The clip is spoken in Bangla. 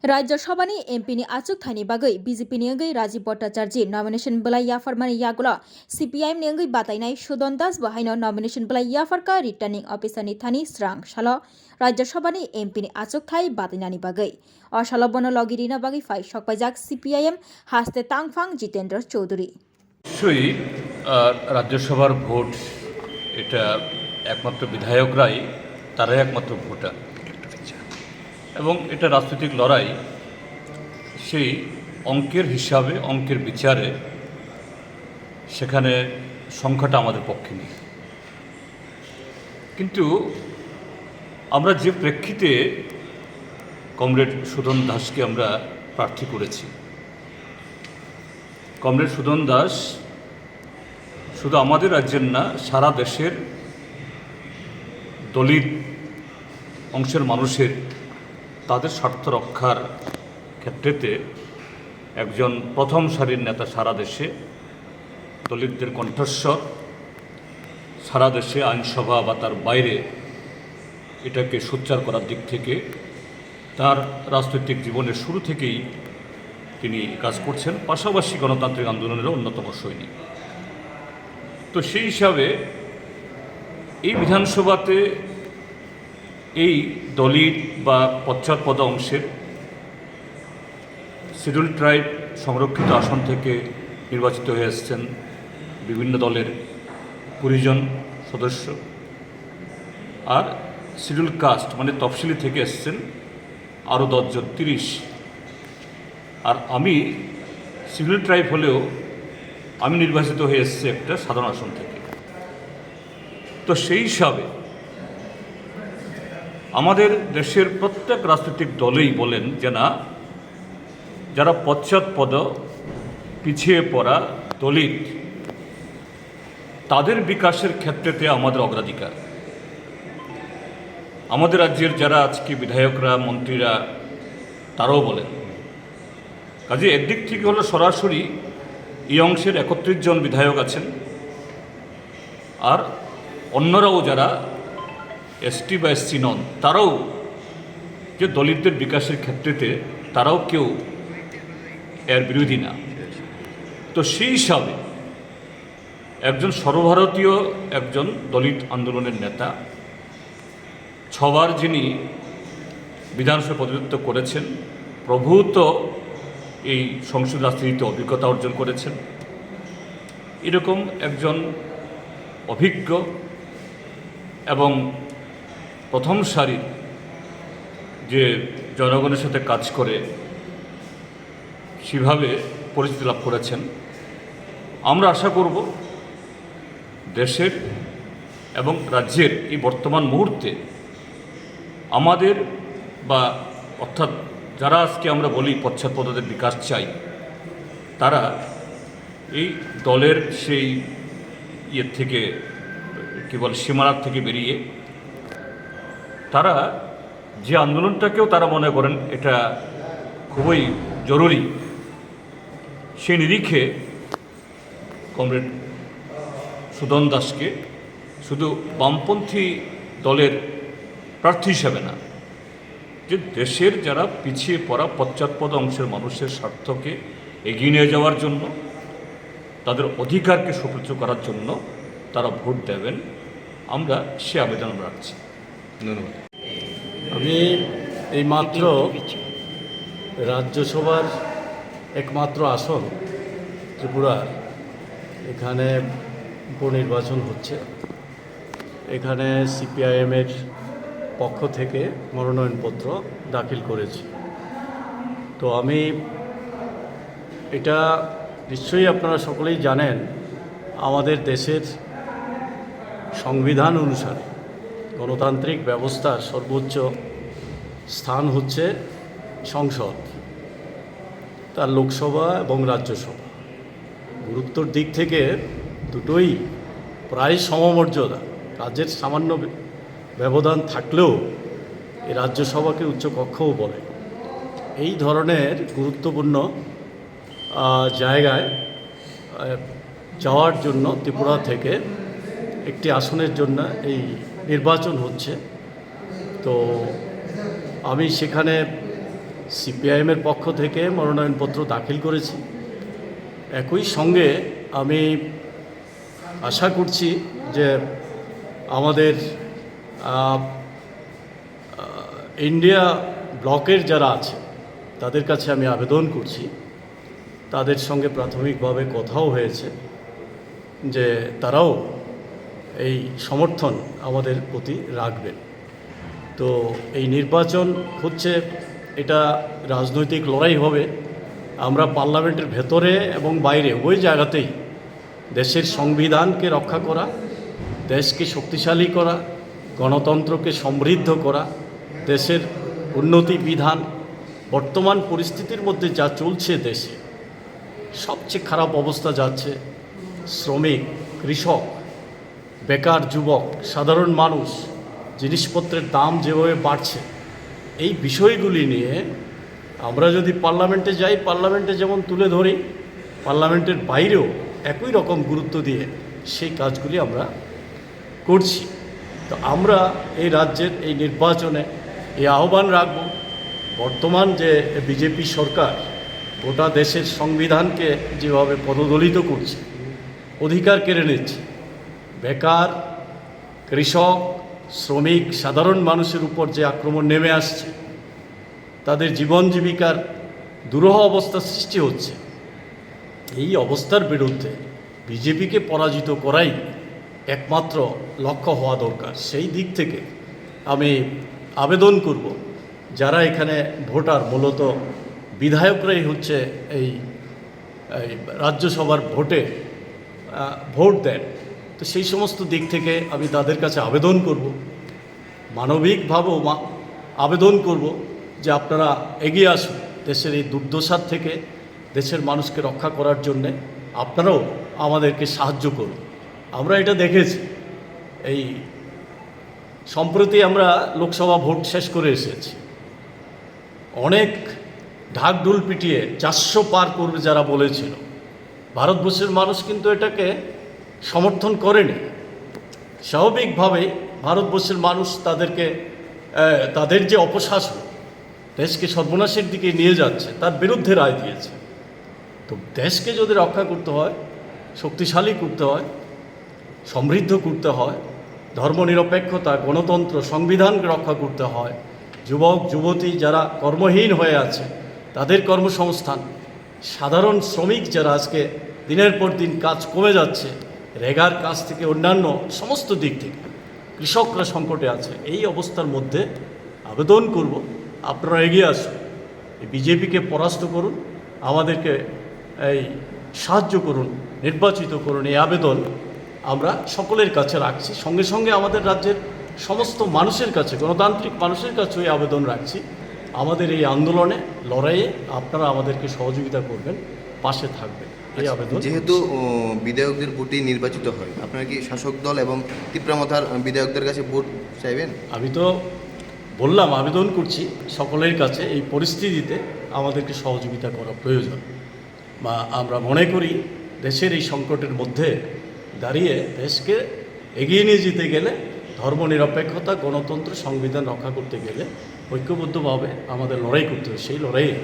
राज्यसभानि एमपिनि आचुक थाइनि बागै बिजेपिनि अंगै राजीव भट्टाचार्य नमिनेशन बलाई याफारमानि यागुला सीपीआईएम नि अंगै बातायनाय सुदन दास बहायनो नमिनेशन बलाई याफारका रिटार्निंग अफिसारनि थानि स्रां सालो राज्यसभानि एमपिनि आचुक थाइ बातायनानि बागै असालो बनो लगिरिना बागै फाइ सकपाइजाक सीपीआईएम हास्ते तांफां जितेंद्र चौधरी অবশ্যই রাজ্যসভার ভোট এটা একমাত্র বিধায়করাই তারাই একমাত্র ভোটার এবং এটা রাজনৈতিক লড়াই সেই অঙ্কের হিসাবে অঙ্কের বিচারে সেখানে সংখ্যাটা আমাদের পক্ষে নেই। কিন্তু আমরা যে প্রেক্ষিতে কমরেড সুদন দাসকে আমরা প্রার্থী করেছি, কমরেড সুদন দাস শুধু আমাদের রাজ্যের না, সারা দেশের দলিত অংশের মানুষের তাদের স্বার্থ রক্ষার ক্ষেত্রেতে একজন প্রথম সারির নেতা। সারা দেশে দলিতদের কণ্ঠস্বর, সারা দেশে আইনসভা বা তার বাইরে এটাকে সোচ্চার করার দিক থেকে তার রাজনৈতিক জীবনের শুরু থেকেই তিনি কাজ করছেন, পাশাপাশি গণতান্ত্রিক আন্দোলনেরও অন্যতম সৈনিক। তো সেই হিসাবে এই বিধানসভাতে এই দলিত বা পশ্চাৎপদ অংশের শিডিউল ট্রাইব সংরক্ষিত আসন থেকে নির্বাচিত হয়ে এসেছেন বিভিন্ন দলের 20 জন সদস্য, আর শিডিউল কাস্ট মানে তফসিলি থেকে এসেছেন আরও 10 জন, 30। আর আমি শিডিউল ট্রাইব হলেও আমি নির্বাচিত হয়ে এসেছি একটা সাধারণ আসন থেকে। তো সেই হিসাবে আমাদের দেশের প্রত্যেক রাজনৈতিক দলেই বলেন যে না, যারা পশ্চাৎপদ পিছিয়ে পড়া দলিত তাদের বিকাশের ক্ষেত্রেতে আমাদের অগ্রাধিকার। আমাদের রাজ্যের যারা আজকে বিধায়করা, মন্ত্রীরা, তারাও বলেন। কাজে একদিক থেকে হলো সরাসরি এই অংশের 31 জন বিধায়ক আছেন, আর অন্যরাও যারা এসটি বা এসসি নন, তারাও যে দলিতদের বিকাশের ক্ষেত্রেতে তারাও কেউ এর বিরোধী না। তো সেই হিসাবে একজন সর্বভারতীয় একজন দলিত আন্দোলনের নেতা, 6 বার যিনি বিধানসভা প্রতিনিধিত্ব করেছেন, প্রভূত এই সংসদ রাজনীতিতে অভিজ্ঞতা অর্জন করেছেন, এরকম একজন অভিজ্ঞ এবং প্রথম সারির যে জনগণের সাথে কাজ করে সেভাবে পরিচিতি লাভ করেছেন। আমরা আশা করব দেশের এবং রাজ্যের এই বর্তমান মুহূর্তে আমাদের বা অর্থাৎ যারা আজকে আমরা বলি পশ্চাৎপদদের বিকাশ চাই, তারা এই দলের সেই ইয়ের থেকে কী বলে সীমানার থেকে বেরিয়ে তারা যে আন্দোলনটাকেও তারা মনে করেন এটা খুবই জরুরি, সেই নিরিখে কমরেড সুদন দাসকে শুধু বামপন্থী দলের প্রার্থী হিসাবে না, যে দেশের যারা পিছিয়ে পড়া পশ্চাৎপদ অংশের মানুষের স্বার্থকে এগিয়ে নিয়ে যাওয়ার জন্য, তাদের অধিকারকে সুপ্রতিষ্ঠিত করার জন্য তারা ভোট দেবেন, আমরা সে আবেদন রাখছি। ধন্যবাদ। আমি এইমাত্র রাজ্যসভার একমাত্র আসন ত্রিপুরার, এখানে উপনির্বাচন হচ্ছে। এখানে সিপিআইএমের পক্ষ থেকে মনোনয়নপত্র দাখিল করেছি। তো আমি এটা নিশ্চয়ই আপনারা সকলেই জানেন, আমাদের দেশের সংবিধান অনুসারে গণতান্ত্রিক ব্যবস্থার সর্বোচ্চ স্থান হচ্ছে সংসদ, তার লোকসভা এবং রাজ্যসভা। গুরুত্বর দিক থেকে দুটোই প্রায় সমমর্যাদা। রাজ্যের সামান্য ব্যবধান থাকলেও এই রাজ্যসভাকে উচ্চকক্ষও বলে। এই ধরনের গুরুত্বপূর্ণ জায়গায় যাওয়ার জন্য ত্রিপুরা থেকে একটি আসনের জন্য এই নির্বাচন হচ্ছে। তো আমি সেখানে সিপিআইএমের পক্ষ থেকে মনোনয়নপত্র দাখিল করেছি। একই সঙ্গে আমি আশা করছি যে আমাদের ইন্ডিয়া ব্লকের যারা আছে তাদের কাছে আমি আবেদন করছি, তাদের সঙ্গে প্রাথমিকভাবে কথাও হয়েছে যে তারাও এই সমর্থন আমাদের প্রতি রাখবেন। তো এই নির্বাচন হচ্ছে, এটা রাজনৈতিক লড়াই হবে। আমরা পার্লামেন্টের ভেতরে এবং বাইরে উভয় জায়গাতেই দেশের সংবিধানকে রক্ষা করা, দেশকে শক্তিশালী করা, গণতন্ত্রকে সমৃদ্ধ করা, দেশের উন্নতি বিধান, বর্তমান পরিস্থিতির মধ্যে যা চলছে দেশে সবচেয়ে খারাপ অবস্থা যাচ্ছে, শ্রমিক, কৃষক, বেকার যুবক, সাধারণ মানুষ, জিনিসপত্রের দাম যেভাবে বাড়ছে, এই বিষয়গুলি নিয়ে আমরা যদি পার্লামেন্টে যাই, পার্লামেন্টে যেমন তুলে ধরি, পার্লামেন্টের বাইরেও একই রকম গুরুত্ব দিয়ে সেই কাজগুলি আমরা করছি। তো আমরা এই রাজ্যের এই নির্বাচনে এই আহ্বান রাখব, বর্তমান যে বিজেপি সরকার গোটা দেশের সংবিধানকে যেভাবে পদদলিত করছে, অধিকার কেড়ে নিচ্ছে, বেকার, কৃষক, শ্রমিক, সাধারণ মানুষের উপর যে আক্রমণ নেমে আসছে, তাদের জীবন জীবিকার দুরূহ অবস্থা সৃষ্টি হচ্ছে, এই অবস্থার বিরুদ্ধে বিজেপিকে পরাজিত করাই একমাত্র লক্ষ্য হওয়া দরকার। সেই দিক থেকে আমি আবেদন করব, যারা এখানে ভোটার, মূলত বিধায়করাই হচ্ছে এই রাজ্যসভার ভোটে ভোট দেন, তো সেই সমস্ত দিক থেকে আমি তাদের কাছে আবেদন করব, মানবিকভাবেও আবেদন করব যে আপনারা এগিয়ে আসুন, দেশের এই দুর্দশার থেকে দেশের মানুষকে রক্ষা করার জন্যে আপনারাও আমাদেরকে সাহায্য করুন। আমরা এটা দেখেছি, এই সম্প্রতি আমরা লোকসভা ভোট শেষ করে এসেছি, অনেক ঢাকঢোল পিটিয়ে 400 পার করবে যারা বলেছিল, ভারতবর্ষের মানুষ কিন্তু এটাকে সমর্থন করেনি। স্বাভাবিকভাবেই ভারতবর্ষের মানুষ তাদের যে অপশাসন দেশকে সর্বনাশের দিকে নিয়ে যাচ্ছে, তার বিরুদ্ধে রায় দিয়েছে। তো দেশকে যদি রক্ষা করতে হয়, শক্তিশালী করতে হয়, সমৃদ্ধ করতে হয়, ধর্মনিরপেক্ষতা, গণতন্ত্র, সংবিধানকে রক্ষা করতে হয়, যুবক যুবতী যারা কর্মহীন হয়ে আছে তাদের কর্মসংস্থান, সাধারণ শ্রমিক যারা আজকে দিনের পর দিন কাজ কমে যাচ্ছে, রেগার কাজ থেকে অন্যান্য সমস্ত দিক থেকে কৃষকরা সংকটে আছে, এই অবস্থার মধ্যে আবেদন করব আপনারা এগিয়ে আসুন, এই বিজেপিকে পরাস্ত করুন, আমাদেরকে এই সাহায্য করুন, নির্বাচিত করুন। এই আবেদন আমরা সকলের কাছে রাখছি, সঙ্গে সঙ্গে আমাদের রাজ্যের সমস্ত মানুষের কাছে, গণতান্ত্রিক মানুষের কাছে এই আবেদন রাখছি, আমাদের এই আন্দোলনে, লড়াইয়ে আপনারা আমাদেরকে সহযোগিতা করবেন, পাশে থাকবেন, এই আবেদন। যেহেতু বিধায়কদের ভোটে নির্বাচিত হয়, আপনারা কি শাসক দল এবং তিপ্রামথার বিধায়কদের কাছে ভোট চাইবেন? আমি তো বললাম আবেদন করছি সকলের কাছে, এই পরিস্থিতিতে আমাদেরকে সহযোগিতা করা প্রয়োজন, বা আমরা মনে করি দেশের এই সংকটের মধ্যে দাঁড়িয়ে দেশকে এগিয়ে নিয়ে যেতে গেলে, ধর্মনিরপেক্ষতা, গণতন্ত্র, সংবিধান রক্ষা করতে গেলে ঐক্যবদ্ধভাবে আমাদের লড়াই করতে হবে। সেই লড়াইয়ে